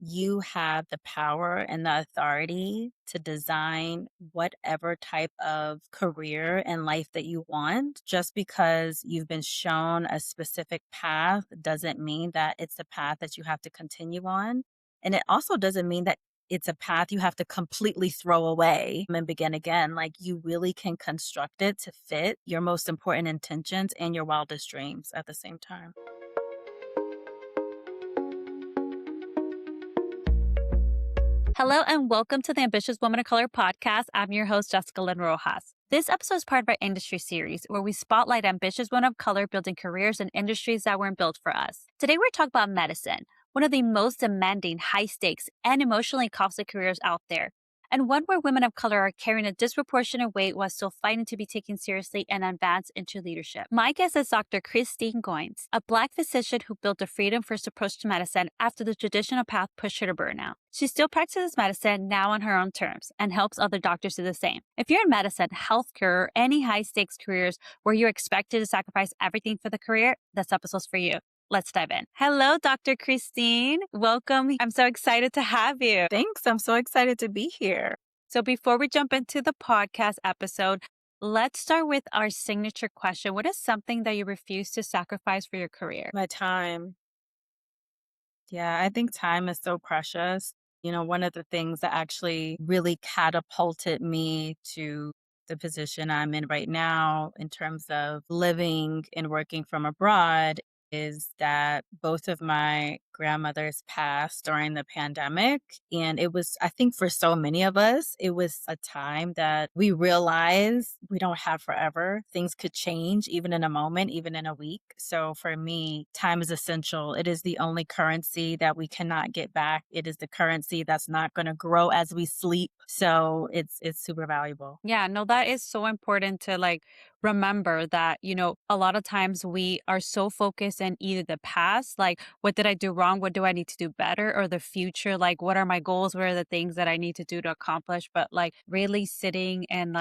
you have the power and the authority to design whatever type of career and life that you want. Just because you've been shown a specific path doesn't mean that it's a path that you have to continue on. And it also doesn't mean that it's a path you have to completely throw away and begin again. Like you really can construct it to fit your most important intentions and your wildest dreams at the same time. Hello and welcome to the Ambitious Woman of Color podcast. I'm your host, Jessica Lynn Rojas. This episode is part of our industry series where we spotlight ambitious women of color building careers in industries that weren't built for us. Today, we're talking about medicine, one of the most demanding, high stakes, and emotionally costly careers out there, and one where women of color are carrying a disproportionate weight while still fighting to be taken seriously and advance into leadership. My guest is Dr. Kristine Goins, a Black physician who built a freedom-first approach to medicine after the traditional path pushed her to burnout. She still practices medicine now on her own terms and helps other doctors do the same. If you're in medicine, healthcare, or any high-stakes careers where you're expected to sacrifice everything for the career, this episode's for you. Let's dive in. Hello, Dr. Kristine. Welcome. I'm so excited to have you. Thanks. I'm so excited to be here. So before we jump into the podcast episode, let's start with our signature question. What is something that you refuse to sacrifice for your career? My time. Yeah, I think time is so precious. One of the things that actually really catapulted me to the position I'm in right now in terms of living and working from abroad is that both of my grandmothers passed during the pandemic. And it was, I think for so many of us, it was a time that we realized we don't have forever. Things could change even in a moment, even in a week. So for me, time is essential. It is the only currency that we cannot get back. It is the currency that's not going to grow as we sleep. So it's super valuable. Yeah, no, that is so important to remember that, a lot of times we are so focused in either the past, like, what did I do wrong? What do I need to do better? Or the future, like, what are my goals? What are the things that I need to do to accomplish? But really sitting and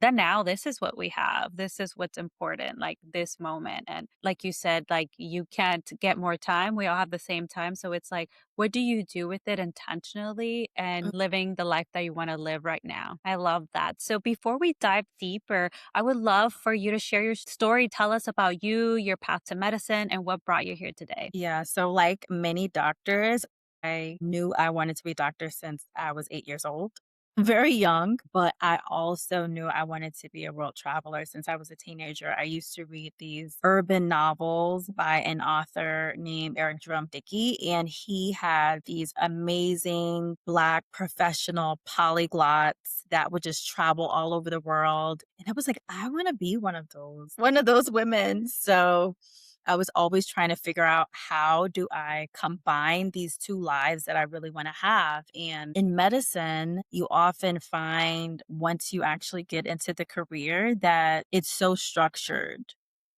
the now, this is what we have. This is what's important, like this moment. And like you said, like you can't get more time. We all have the same time. So it's like, what do you do with it intentionally and living the life that you want to live right now? I love that. So before we dive deeper, I would love for you to share your story. Tell us about you, your path to medicine, and what brought you here today. Yeah. So, like many doctors, I knew I wanted to be a doctor since I was 8 years old. Very young, but I also knew I wanted to be a world traveler since I was a teenager. I used to read these urban novels by an author named Eric Jerome Dickey, and he had these amazing Black professional polyglots that would just travel all over the world. And I was like, I want to be one of those women. So I was always trying to figure out how do I combine these two lives that I really want to have. And in medicine, you often find once you actually get into the career that it's so structured.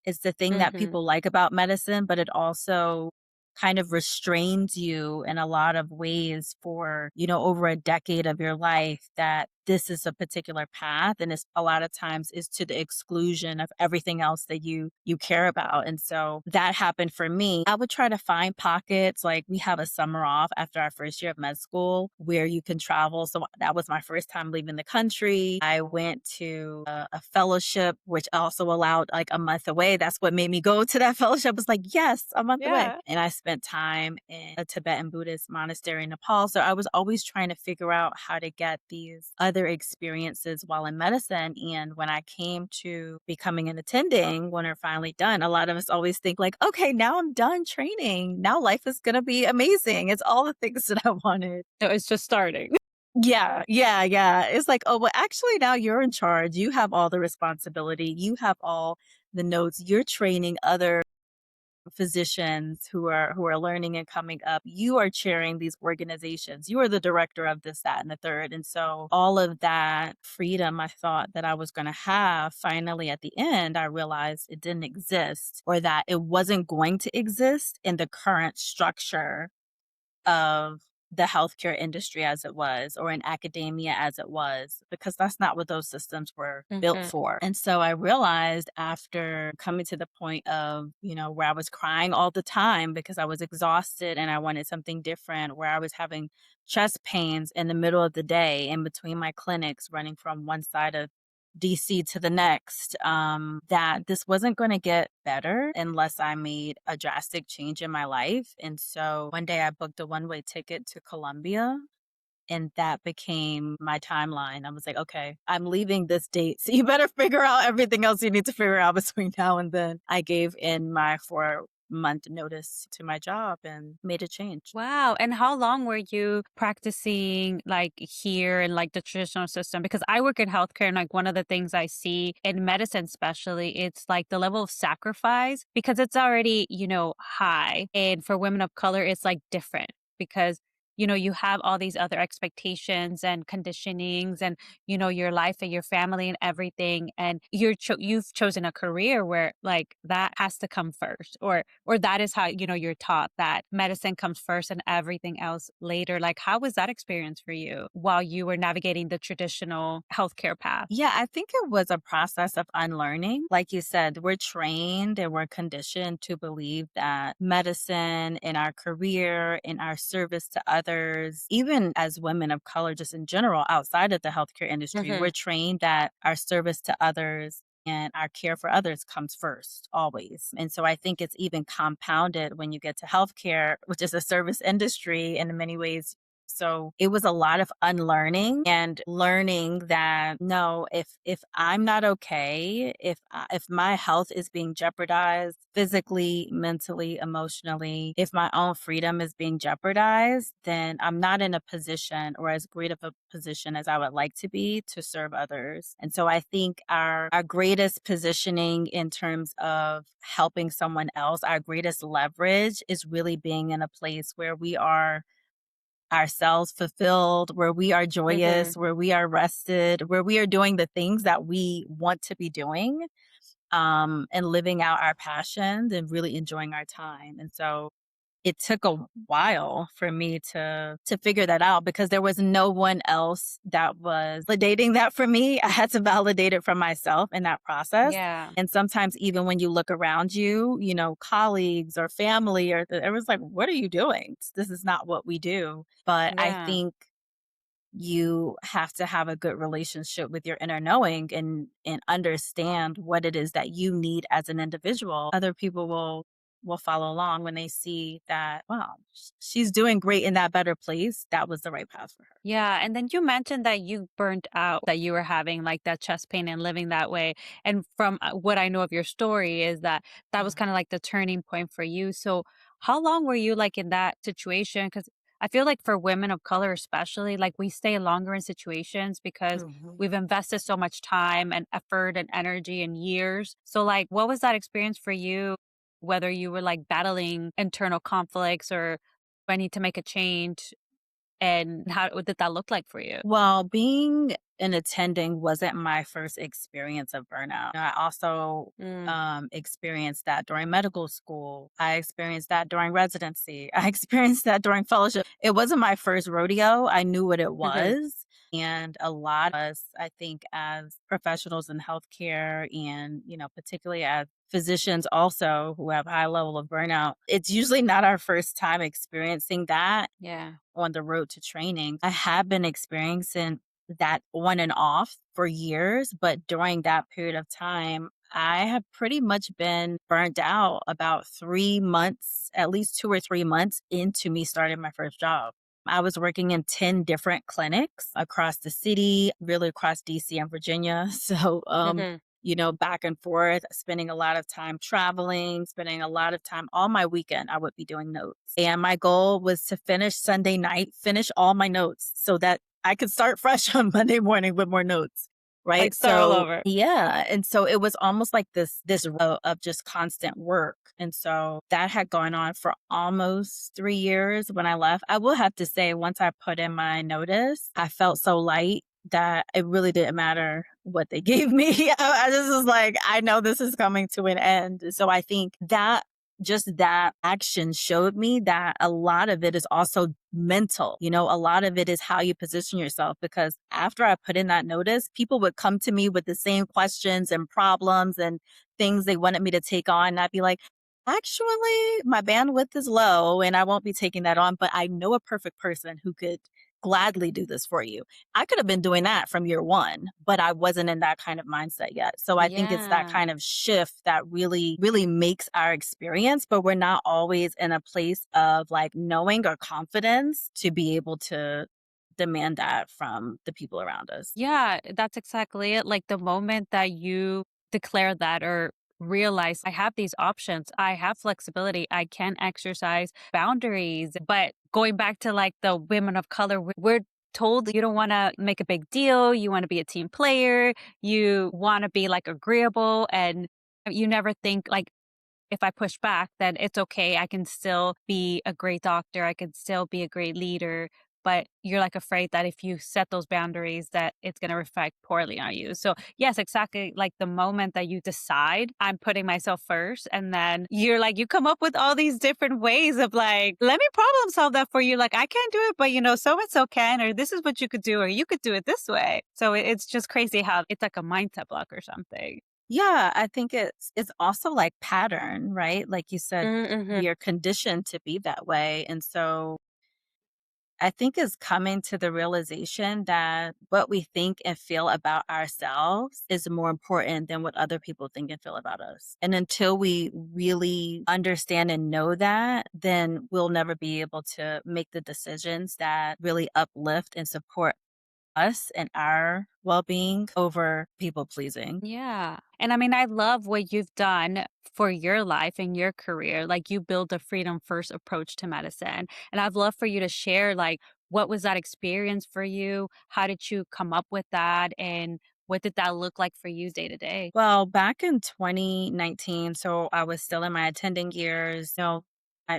It's the thing that Mm-hmm. people like about medicine, but it also kind of restrains you in a lot of ways for, over a decade of your life that this is a particular path and it's a lot of times is to the exclusion of everything else that you care about. And so that happened for me. I would try to find pockets, like we have a summer off after our first year of med school where you can travel. So that was my first time leaving the country. I went to a fellowship which also allowed like a month away. That's what made me go to that fellowship. It's like, yes, a month away. Yeah. And I spent time in a Tibetan Buddhist monastery in Nepal. So I was always trying to figure out how to get these other experiences while in medicine. And when I came to becoming an attending, when we're finally done, a lot of us always think like, okay, now I'm done training. Now life is going to be amazing. It's all the things that I wanted. No, it's just starting. Yeah, yeah, yeah. It's like, oh, well, actually, now you're in charge. You have all the responsibility. You have all the notes. You're training other physicians who are learning and coming up. You are chairing these organizations. You are the director of this, that, and the third. And so all of that freedom I thought that I was going to have, finally at the end, I realized it didn't exist, or that it wasn't going to exist in the current structure of the healthcare industry as it was or in academia as it was, because that's not what those systems were built Mhm. for. And so I realized after coming to the point of, where I was crying all the time because I was exhausted and I wanted something different, where I was having chest pains in the middle of the day in between my clinics, running from one side of DC to the next, that this wasn't going to get better unless I made a drastic change in my life. And so one day I booked a one-way ticket to Colombia. And that became my timeline. I was like, okay, I'm leaving this date. So you better figure out everything else you need to figure out between now and then. I gave in my 4-month notice to my job and made a change. Wow. And how long were you practicing like here in like the traditional system? Because I work in healthcare and like one of the things I see in medicine, especially, it's like the level of sacrifice because it's already, high. And for women of color, it's like different because you have all these other expectations and conditionings and your life and your family and everything and you've chosen a career where like that has to come first or that is how you're taught that medicine comes first and everything else later. Like how was that experience for you while you were navigating the traditional healthcare path? Yeah, I think it was a process of unlearning. Like you said, we're trained and we're conditioned to believe that medicine in our career, in our service to others, even as women of color, just in general, outside of the healthcare industry, we're Hmm. trained that our service to others and our care for others comes first, always. And so I think it's even compounded when you get to healthcare, which is a service industry in many ways. So it was a lot of unlearning and learning that no, if I'm not okay, if my health is being jeopardized physically, mentally, emotionally, if my own freedom is being jeopardized, then I'm not in a position or as great of a position as I would like to be to serve others. And so I think our greatest positioning in terms of helping someone else, our greatest leverage is really being in a place where we are ourselves fulfilled, where we are Hmm. joyous, where we are rested, where we are doing the things that we want to be doing, and living out our passions and really enjoying our time. And so it took a while for me to figure that out because there was no one else that was validating that for me. I had to validate it for myself in that process. Yeah. And sometimes even when you look around you, colleagues or family or it was like, what are you doing? This is not what we do. But I Yeah. think you have to have a good relationship with your inner knowing and understand what it is that you need as an individual. Other people will follow along when they see that, wow, she's doing great in that better place. That was the right path for her. Yeah, and then you mentioned that you burnt out, that you were having like that chest pain and living that way. And from what I know of your story is that that was Yeah. kind of like the turning point for you. So, how long were you like in that situation? Because I feel like for women of color, especially, like we stay longer in situations because Mhm. we've invested so much time and effort and energy and years. So, like, what was that experience for you? Whether you were like battling internal conflicts or I need to make a change and how what did that look like for you? Well, being an attending wasn't my first experience of burnout. I also Mm, experienced that during medical school. I experienced that during residency. I experienced that during fellowship. It wasn't my first rodeo. I knew what it mhm, was. And a lot of us, I think, as professionals in healthcare and, particularly as physicians also who have high level of burnout, it's usually not our first time experiencing that yeah, on the road to training. I have been experiencing that on and off for years, but during that period of time, I have pretty much been burnt out about 3 months, at least 2 or 3 months into me starting my first job. I was working in 10 different clinics across the city, really across DC and Virginia. So, mhm, back and forth, spending a lot of time traveling, spending a lot of time all my weekend, I would be doing notes. And my goal was to finish Sunday night, finish all my notes so that I could start fresh on Monday morning with more notes. like Right. start all So, over. yeah. And so it was almost like this row of just constant work. And so that had gone on for almost 3 years when I left. I will have to say, once I put in my notice, I felt so light that it really didn't matter what they gave me. I just was like, I know this is coming to an end. So I think that just that action showed me that a lot of it is also mental. A lot of it is how you position yourself. Because after I put in that notice, people would come to me with the same questions and problems and things they wanted me to take on. And I'd be like, actually, my bandwidth is low and I won't be taking that on, but I know a perfect person who could gladly do this for you. I could have been doing that from year one, but I wasn't in that kind of mindset yet. So I think it's that Yeah. kind of shift that really, really makes our experience, but we're not always in a place of like knowing or confidence to be able to demand that from the people around us. Yeah, that's exactly it. Like the moment that you declare that or realize I have these options, I have flexibility, I can exercise boundaries. But going back to like the women of color, we're told you don't want to make a big deal, you want to be a team player, you want to be like agreeable, and you never think like, if I push back, then it's okay. I can still be a great doctor. I can still be a great leader. But you're like afraid that if you set those boundaries, that it's going to reflect poorly on you. So yes, exactly. Like the moment that you decide I'm putting myself first, and then you're like, you come up with all these different ways of like, let me problem solve that for you. Like I can't do it, but so and so can, or this is what you could do, or you could do it this way. So it's just crazy how it's like a mindset block or something. Yeah, I think it's also like pattern, right? Like you said, Mm-hmm. we are conditioned to be that way. And so I think is coming to the realization that what we think and feel about ourselves is more important than what other people think and feel about us. And until we really understand and know that, then we'll never be able to make the decisions that really uplift and support us and our well being over people pleasing. Yeah. And I mean, I love what you've done for your life and your career. Like you build a freedom first approach to medicine. And I'd love for you to share like what was that experience for you? How did you come up with that? And what did that look like for you day to day? Well, back in 2019, so I was still in my attending years,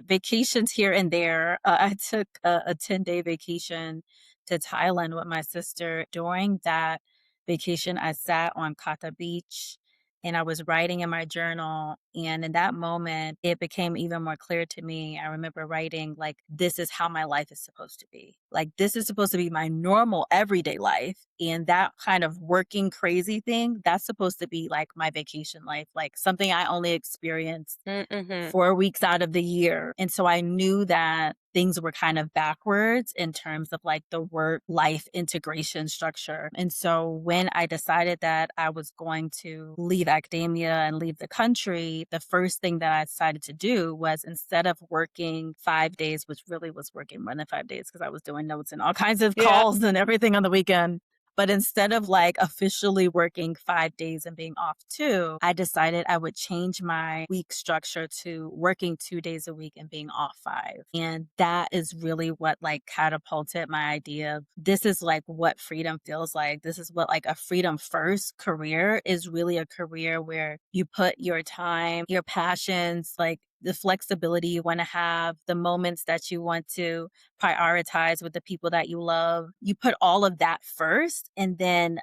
vacations here and there. I took a 10-day vacation to Thailand with my sister. During that vacation, I sat on Kata Beach and I was writing in my journal. And in that moment, it became even more clear to me. I remember writing, like, this is how my life is supposed to be. Like, this is supposed to be my normal everyday life. And that kind of working crazy thing, that's supposed to be like my vacation life, like something I only experience Mm-hmm. 4 weeks out of the year. And so I knew that things were kind of backwards in terms of like the work life integration structure. And so when I decided that I was going to leave academia and leave the country, the first thing that I decided to do was, instead of working 5 days, which really was working more than 5 days because I was doing notes and all kinds of Yeah. calls and everything on the weekend. But instead of like officially working 5 days and being off two, I decided I would change my week structure to working 2 days a week and being off five. And that is really what like catapulted my idea of, this is like what freedom feels like. This is what like a freedom first career is, really a career where you put your time, your passions, like the flexibility you want to have, the moments that you want to prioritize with the people that you love. You put all of that first, and then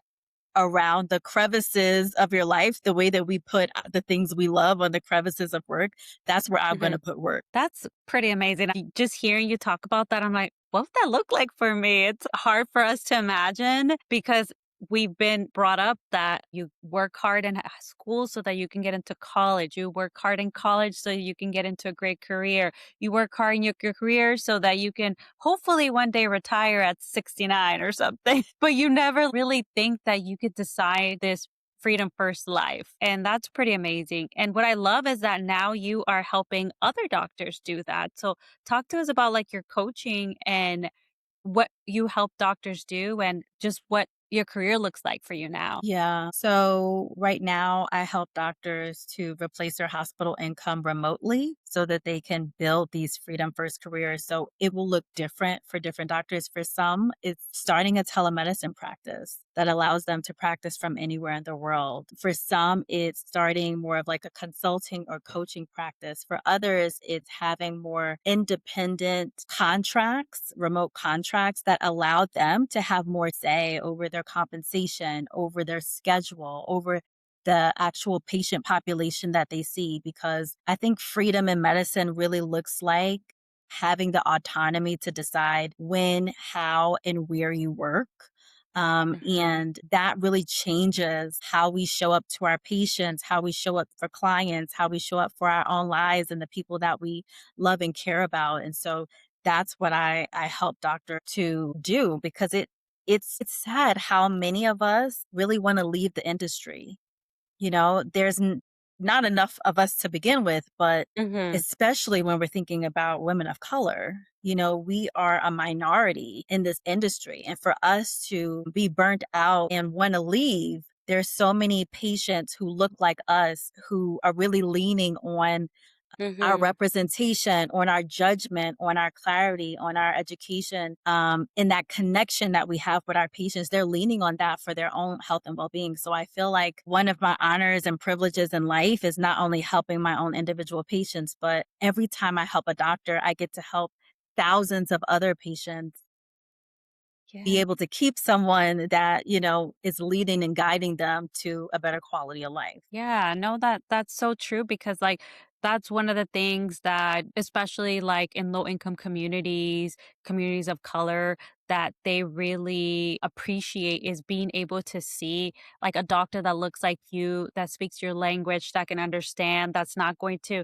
around the crevices of your life, the way that we put the things we love on the crevices of work, that's where I'm going to put work. That's pretty amazing. Just hearing you talk about that, I'm like, what would that look like for me? It's hard for us to imagine because we've been brought up that you work hard in school so that you can get into college. You work hard in college so you can get into a great career. You work hard in your career so that you can hopefully one day retire at 69 or something. But you never really think that you could decide this freedom first life. And that's pretty amazing. And what I love is that now you are helping other doctors do that. So talk to us about like your coaching and what you help doctors do and just what your career looks like for you now. Yeah. So right now, I help doctors to replace their hospital income remotely so that they can build these freedom first careers. So it will look different for different doctors. For some, it's starting a telemedicine practice that allows them to practice from anywhere in the world. For some, it's starting more of like a consulting or coaching practice. For others, it's having more independent contracts, remote contracts that allow them to have more say over their compensation, over their schedule, over the actual patient population that they see, because I think freedom in medicine really looks like having the autonomy to decide when, how, and where you work. Mhm. And that really changes how we show up to our patients, how we show up for clients, how we show up for our own lives and the people that we love and care about. And so that's what I help doctor to do, because it's sad how many of us really want to leave the industry. There's not enough of us to begin with, but Mhm. especially when we're thinking about women of color, we are a minority in this industry. And for us to be burnt out and want to leave, there's so many patients who look like us who are really leaning on our Mhm. representation, on our judgment, on our clarity, on our education, in that connection that we have with our patients. They're leaning on that for their own health and well being. So I feel like one of my honors and privileges in life is not only helping my own individual patients, but every time I help a doctor, I get to help thousands of other patients be Yeah. able to keep someone that, is leading and guiding them to a better quality of life. Yeah, no, that's so true because like that's one of the things that especially like in low income communities, communities of color that they really appreciate is being able to see like a doctor that looks like you, that speaks your language, that can understand, that's not going to,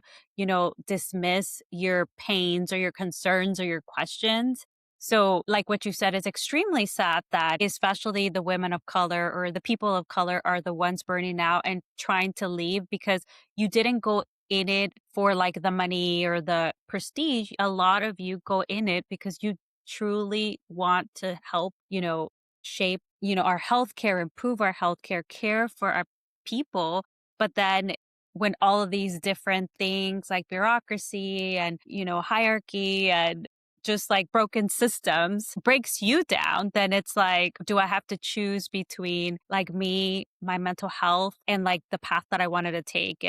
dismiss your pains or your concerns or your questions. So, like what you said, is extremely sad that especially the women of color or the people of color are the ones burning out and trying to leave because you didn't go in it for like the money or the prestige. A lot of you go in it because you truly want to help, shape, our healthcare, improve our healthcare, care for our people. But then when all of these different things like bureaucracy and, hierarchy and just like broken systems breaks you down, then it's like, do I have to choose between like me, my mental health, and like the path that I wanted to take?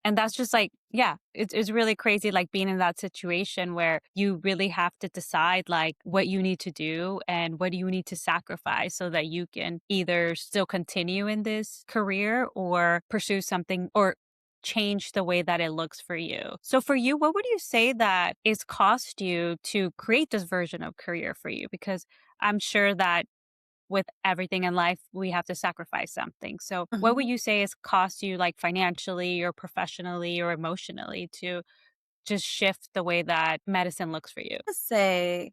And that's just like, yeah, it's really crazy, like being in that situation where you really have to decide like what you need to do and what do you need to sacrifice so that you can either still continue in this career or pursue something or change the way that it looks for you. So for you, what would you say that is cost you to create this version of career for you? Because I'm sure that with everything in life, we have to sacrifice something. So, what would Mhm. you say is cost you like financially or professionally or emotionally to just shift the way that medicine looks for you? Say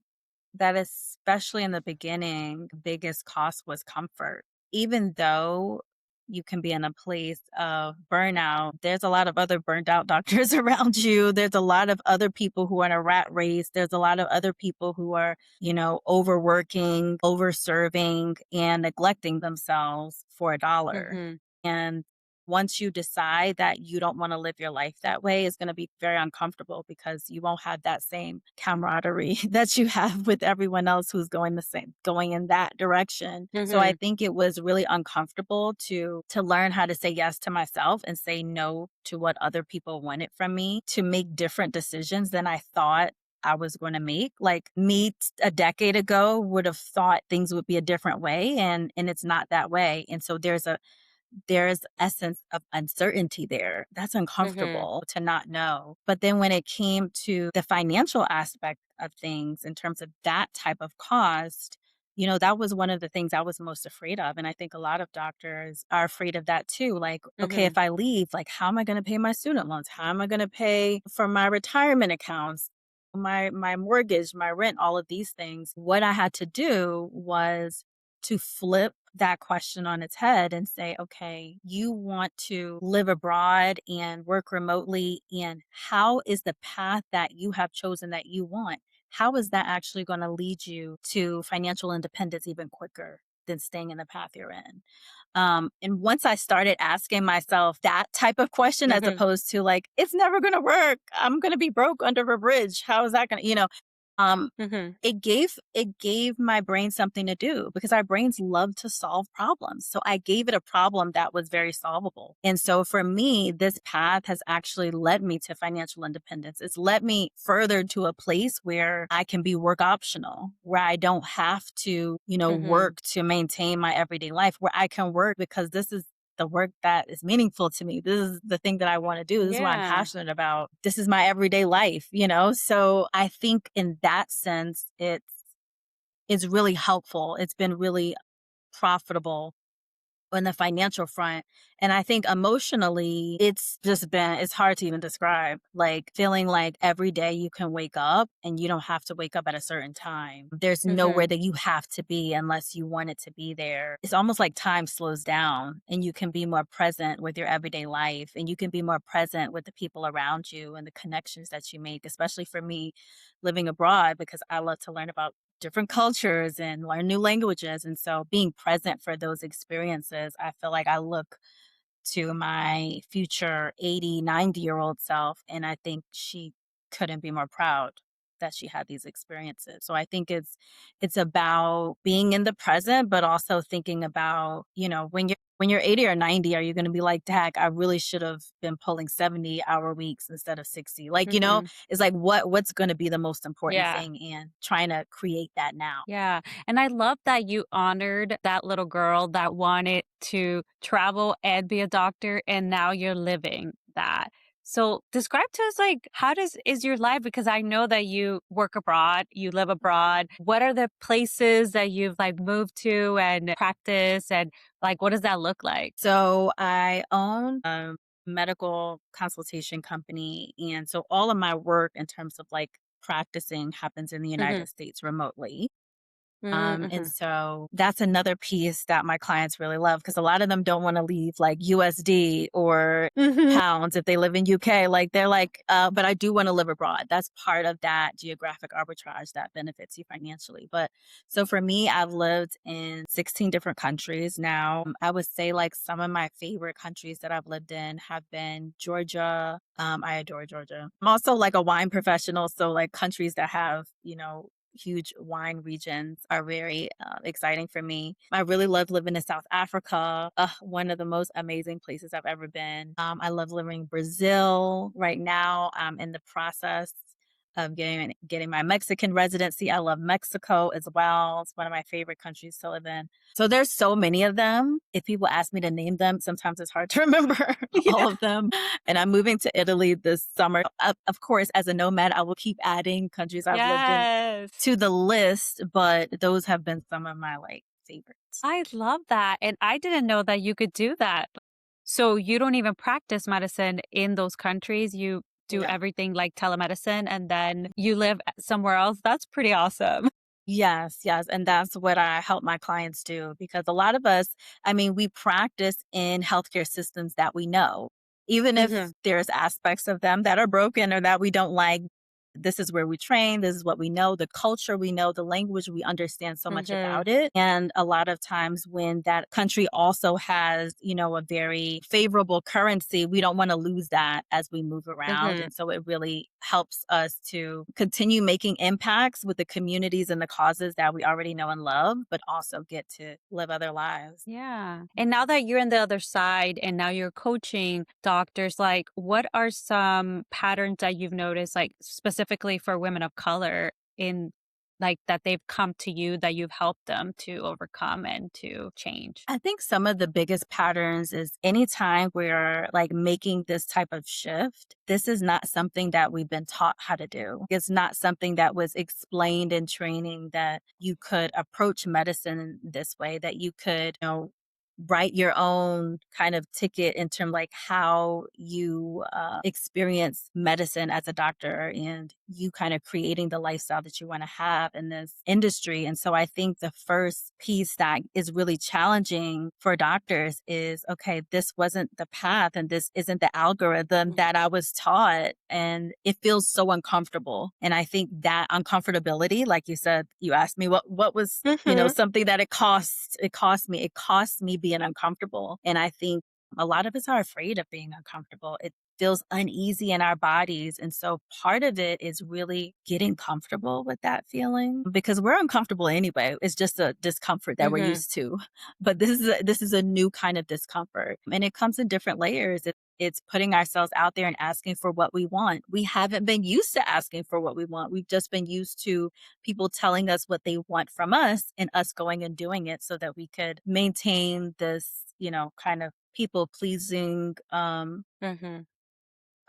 that especially in the beginning, the biggest cost was comfort. Even though you can be in a place of burnout, there's a lot of other burned out doctors around you. There's a lot of other people who are in a rat race. There's a lot of other people who are, overworking, overserving, and neglecting themselves for a dollar. Mhm. And once you decide that you don't want to live your life that way, it's going to be very uncomfortable because you won't have that same camaraderie that you have with everyone else who's going in that direction. So I Mhm. think it was really uncomfortable to learn how to say yes to myself and say no to what other people wanted from me, to make different decisions than I thought I was going to make. Like a decade ago would have thought things would be a different way, and it's not that way. And so there's essence of uncertainty there. That's Mhm. uncomfortable to not know. But then when it came to the financial aspect of things in terms of that type of cost, that was one of the things I was most afraid of. And I think a lot of doctors are afraid of that too. Like, okay, Mhm. if I leave, like, how am I going to pay my student loans? How am I going to pay for my retirement accounts? My mortgage, my rent, all of these things. What I had to do was to flip that question on its head and say, okay, you want to live abroad and work remotely. And how is the path that you have chosen that you want? How is that actually going to lead you to financial independence even quicker than staying in the path you're in? And once I started asking myself that type of question, as Mhm. opposed to like, it's never going to work. I'm going to be broke under a bridge. How is that going to, um, Mhm. it gave my brain something to do, because our brains love to solve problems. So I gave it a problem that was very solvable. And so for me, this path has actually led me to financial independence. It's led me further to a place where I can be work optional, where I don't have to, Mhm. work to maintain my everyday life, where I can work because this is the work that is meaningful to me. This is the thing that I want to do. This is what I'm Yeah. passionate about. This is my everyday life, you know? So I think in that sense, it's really helpful. It's been really profitable on the financial front. And I think emotionally, it's hard to even describe. Like feeling like every day you can wake up and you don't have to wake up at a certain time. There's nowhere Mhm. that you have to be unless you want it to be there. It's almost like time slows down and you can be more present with your everyday life and you can be more present with the people around you and the connections that you make, especially for me living abroad because I love to learn about different cultures and learn new languages. And so being present for those experiences, I feel like I look to my future 80, 90-year-old self, and I think she couldn't be more proud that she had these experiences. So I think it's about being in the present, but also thinking about, when you're 80 or 90, are you going to be like, "Dak, I really should have been pulling 70-hour weeks instead of 60." Like, Mhm. it's like what's going to be the most important Yeah. thing and trying to create that now. Yeah. And I love that you honored that little girl that wanted to travel and be a doctor, and now you're living that. So describe to us like how does is your life, because I know that you work abroad, you live abroad. What are the places that you've like moved to and practice, and like what does that look like? So I own a medical consultation company. And so all of my work in terms of like practicing happens in the Mhm. United States remotely. And Mhm. so that's another piece that my clients really love because a lot of them don't want to leave like USD or Mhm. pounds if they live in UK. Like they're like, but I do want to live abroad. That's part of that geographic arbitrage that benefits you financially. But so for me, I've lived in 16 different countries now. I would say like some of my favorite countries that I've lived in have been Georgia. I adore Georgia. I'm also like a wine professional. So like countries that have, huge wine regions are very exciting for me. I really love living in South Africa, one of the most amazing places I've ever been. I love living in Brazil right now. I'm in the process of getting my Mexican residency. I love Mexico as well. It's one of my favorite countries to live in. So there's so many of them. If people ask me to name them, sometimes it's hard to remember all Yeah. of them. And I'm moving to Italy this summer. Of course, as a nomad, I will keep adding countries I've lived in Yes. to the list, but those have been some of my, like, favorites. I love that, and I didn't know that you could do that. So you don't even practice medicine in those countries, you do No. everything like telemedicine, and then you live somewhere else? That's pretty awesome. Yes, yes, and that's what I help my clients do because a lot of us, I mean, we practice in healthcare systems that we know. Even if Mhm, there's aspects of them that are broken or that we don't like, this is where we train, this is what we know, the culture we know, the language, we understand so much mhm, about it. And a lot of times when that country also has, a very favorable currency, we don't want to lose that as we move around. mhm. And so it really helps us to continue making impacts with the communities and the causes that we already know and love, but also get to live other lives. Yeah. And now that you're on the other side and now you're coaching doctors, like what are some patterns that you've noticed, like specifically for women of color in like that they've come to you that you've helped them to overcome and to change? I think some of the biggest patterns is anytime we're like making this type of shift, this is not something that we've been taught how to do. It's not something that was explained in training that you could approach medicine this way, that you could, write your own kind of ticket in terms like how you experience medicine as a doctor and you kind of creating the lifestyle that you want to have in this industry. And so I think the first piece that is really challenging for doctors is, okay, this wasn't the path and this isn't the algorithm Mhm. that I was taught. And it feels so uncomfortable. And I think that uncomfortability, like you said, you asked me what was, Mhm. something that it cost me being uncomfortable. And I think a lot of us are afraid of being uncomfortable. It feels uneasy in our bodies. And so part of it is really getting comfortable with that feeling because we're uncomfortable anyway. It's just a discomfort that we're Mhm. used to. But this is a new kind of discomfort. And it comes in different layers. It's putting ourselves out there and asking for what we want. We haven't been used to asking for what we want. We've just been used to people telling us what they want from us and us going and doing it so that we could maintain this, kind of people pleasing Mm-hmm.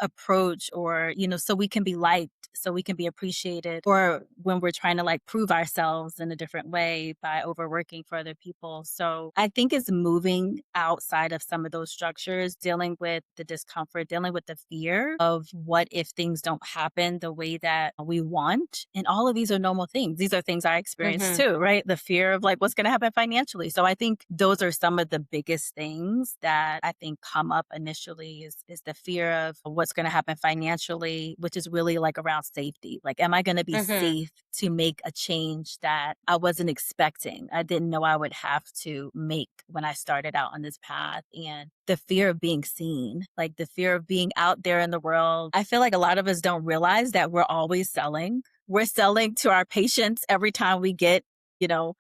approach, or so we can be liked, so we can be appreciated, or when we're trying to like prove ourselves in a different way by overworking for other people. So I think it's moving outside of some of those structures, dealing with the discomfort, dealing with the fear of what if things don't happen the way that we want. And all of these are normal things. These are things I experience Mm-hmm. too, right? The fear of like what's going to happen financially. So I think those are some of the biggest things that I think come up initially, is the fear of what's going to happen financially, which is really like around safety. Like, am I going to be Mm-hmm. safe to make a change that I wasn't expecting? I didn't know I would have to make when I started out on this path. And the fear of being seen, like the fear of being out there in the world. I feel like a lot of us don't realize that we're always selling. We're selling to our patients every time we get,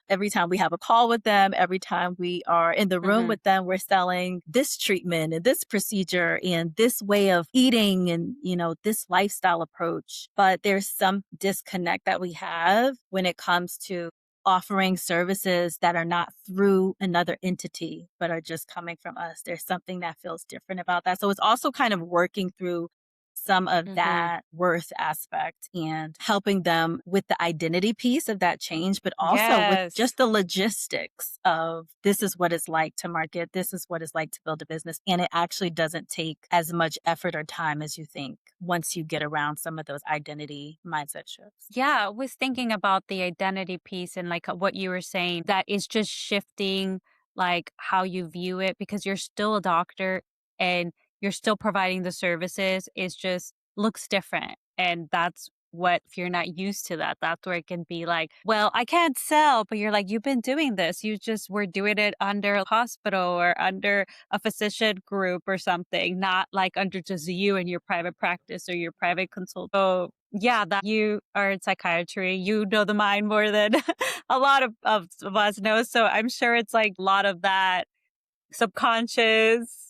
every time we have a call with them, every time we are in the room Mm-hmm. with them, we're selling this treatment and this procedure and this way of eating and, this lifestyle approach. But there's some disconnect that we have when it comes to offering services that are not through another entity, but are just coming from us. There's something that feels different about that. So it's also kind of working through some of Mm-hmm. that worth aspect and helping them with the identity piece of that change, but also with Yes. just the logistics of this is what it's like to market, this is what it's like to build a business. And it actually doesn't take as much effort or time as you think once you get around some of those identity mindset shifts. Yeah, I was thinking about the identity piece and like what you were saying, that is just shifting like how you view it because you're still a doctor and you're still providing the services. It's just looks different. And that's what, if you're not used to that, that's where it can be like, well, I can't sell, but you're like, you've been doing this. You just were doing it under a hospital or under a physician group or something, not like under just you and your private practice or your private consult. So yeah, that you are in psychiatry. You know the mind more than a lot of us know. So I'm sure it's like a lot of that subconscious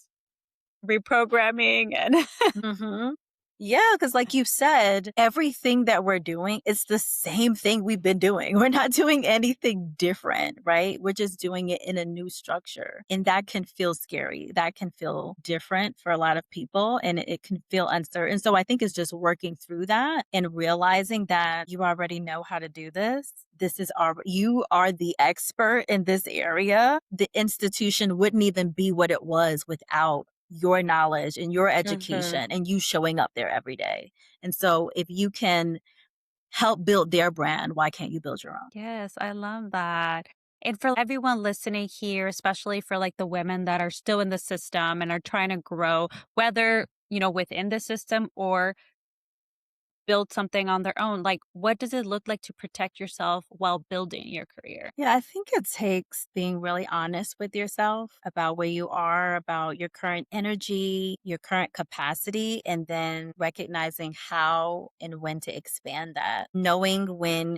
reprogramming and Mhm. Yeah, because like you said, everything that we're doing is the same thing we've been doing. We're not doing anything different, right? We're just doing it in a new structure. And that can feel scary. That can feel different for a lot of people, and it can feel uncertain. So I think it's just working through that and realizing that you already know how to do this. You are the expert in this area. The institution wouldn't even be what it was without your knowledge and your Mhm. education and you showing up there every day. And so if you can help build their brand, why can't you build your own? Yes, I love that. And for everyone listening here, especially for like the women that are still in the system and are trying to grow, whether, within the system or build something on their own, like what does it look like to protect yourself while building your career? Yeah, I think it takes being really honest with yourself about where you are, about your current energy, your current capacity, and then recognizing how and when to expand that. Knowing when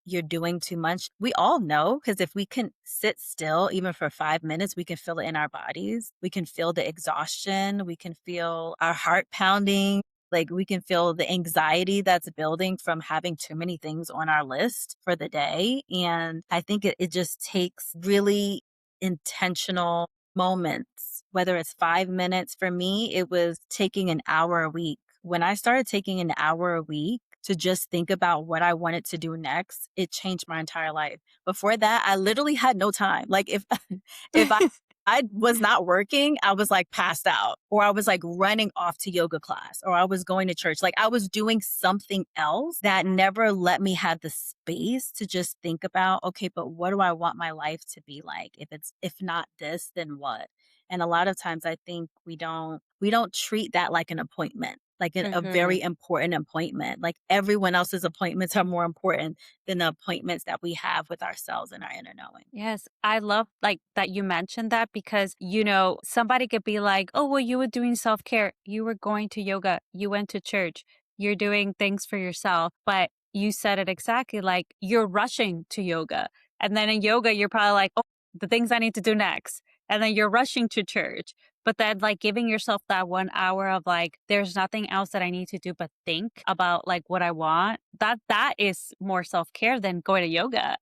you're doing too much. We all know, because if we can sit still even for 5 minutes, we can feel it in our bodies. We can feel the exhaustion. We can feel our heart pounding. Like we can feel the anxiety that's building from having too many things on our list for the day. And I think it just takes really intentional moments, whether it's 5 minutes. For me, it was taking an hour a week. When I started taking an hour a week to just think about what I wanted to do next, it changed my entire life. Before that, I literally had no time. Like if if I was not working, I was like passed out, or I was like running off to yoga class, or I was going to church. Like I was doing something else that never let me have the space to just think about, okay, but what do I want my life to be like? If not this, then what? And a lot of times I think we don't treat that like an appointment, like a Mhm. very important appointment. Like everyone else's appointments are more important than the appointments that we have with ourselves and our inner knowing. Yes, I love like that you mentioned that because somebody could be like, "Oh, well you were doing self-care. You were going to yoga, you went to church, you're doing things for yourself." But you said it exactly like you're rushing to yoga. And then in yoga you're probably like, "Oh, the things I need to do next." And then you're rushing to church. But then like giving yourself that 1 hour of like there's nothing else that I need to do but think about like what I want. That is more self-care than going to yoga.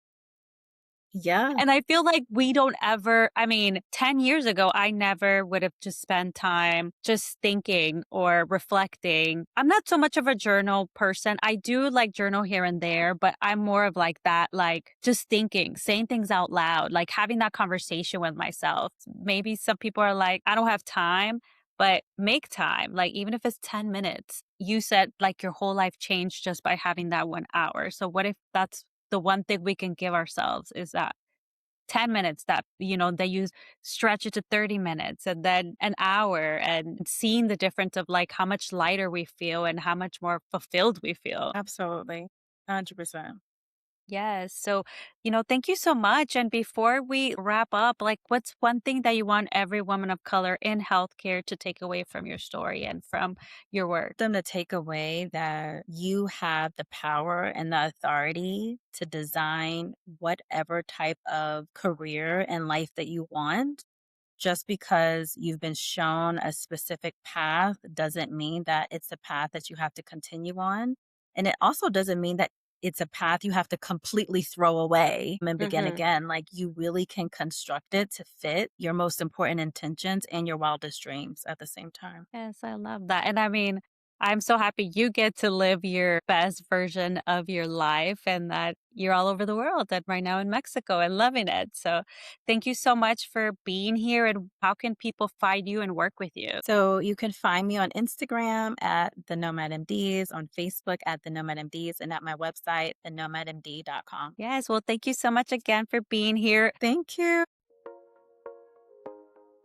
Yeah, And I feel like we don't ever, I mean, 10 years ago, I never would have just spent time just thinking or reflecting. I'm not so much of a journal person. I do like journal here and there, but I'm more of like that, like just thinking, saying things out loud, like having that conversation with myself. Maybe some people are like, I don't have time, but make time. Like, even if it's 10 minutes, you said like your whole life changed just by having that 1 hour. So, what if that's the one thing we can give ourselves is that 10 minutes that, that you stretch it to 30 minutes and then an hour and seeing the difference of like how much lighter we feel and how much more fulfilled we feel. absolutely. 100%. Yes. So, thank you so much. And before we wrap up, like what's one thing that you want every woman of color in healthcare to take away from your story and from your work? Them to take away that you have the power and the authority to design whatever type of career and life that you want. Just because you've been shown a specific path doesn't mean that it's a path that you have to continue on. And it also doesn't mean that it's a path you have to completely throw away and begin Hmm. again. Like you really can construct it to fit your most important intentions and your wildest dreams at the same time. Yes, I love that. And I mean, I'm so happy you get to live your best version of your life and that you're all over the world and right now in Mexico and loving it. So thank you so much for being here. And how can people find you and work with you? So you can find me on Instagram at the Nomad MDs, on Facebook at the Nomad MDs, and at my website, thenomadmd.com. Yes, well, thank you so much again for being here. Thank you.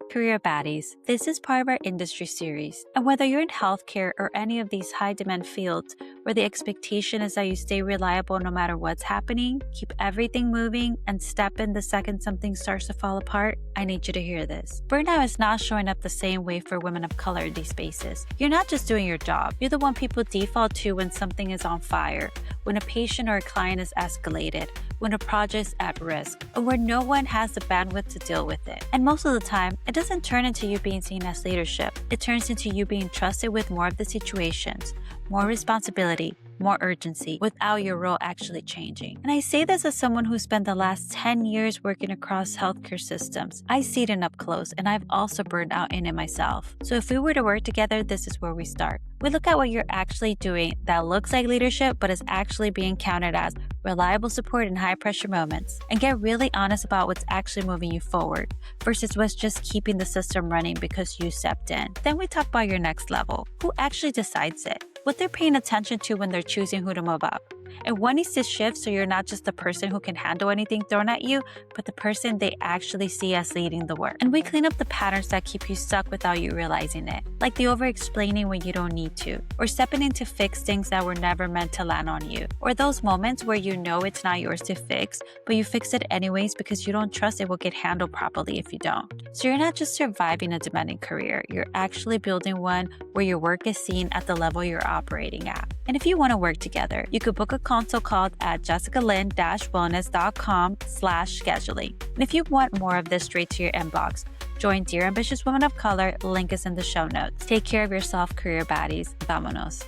Career Baddies. This is part of our industry series. And whether you're in healthcare or any of these high demand fields where the expectation is that you stay reliable no matter what's happening, keep everything moving, and step in the second something starts to fall apart, I need you to hear this. Burnout is not showing up the same way for women of color in these spaces. You're not just doing your job, you're the one people default to when something is on fire, when a patient or a client is escalated, when a project's at risk, or where no one has the bandwidth to deal with it. And most of the time, it doesn't turn into you being seen as leadership. It turns into you being trusted with more of the situations, more responsibility, more urgency, without your role actually changing. And I say this as someone who spent the last 10 years working across healthcare systems. I see it in up close, and I've also burned out in it myself. So if we were to work together, this is where we start. We look at what you're actually doing that looks like leadership, but is actually being counted as reliable support in high pressure moments, and get really honest about what's actually moving you forward versus what's just keeping the system running because you stepped in. Then we talk about your next level. Who actually decides it? What they're paying attention to when they're choosing who to move up. And what needs to shift so you're not just the person who can handle anything thrown at you, but the person they actually see as leading the work. And we clean up the patterns that keep you stuck without you realizing it, like the over-explaining when you don't need to, or stepping in to fix things that were never meant to land on you, or those moments where you know it's not yours to fix, but you fix it anyways because you don't trust it will get handled properly if you don't. So you're not just surviving a demanding career, you're actually building one where your work is seen at the level you're operating at. And if you want to work together, you could book a consult call at jessicalynn-wellness.com/scheduling. And if you want more of this straight to your inbox, join Dear Ambitious Women of Color. Link is in the show notes. Take care of yourself, career baddies. Vámonos.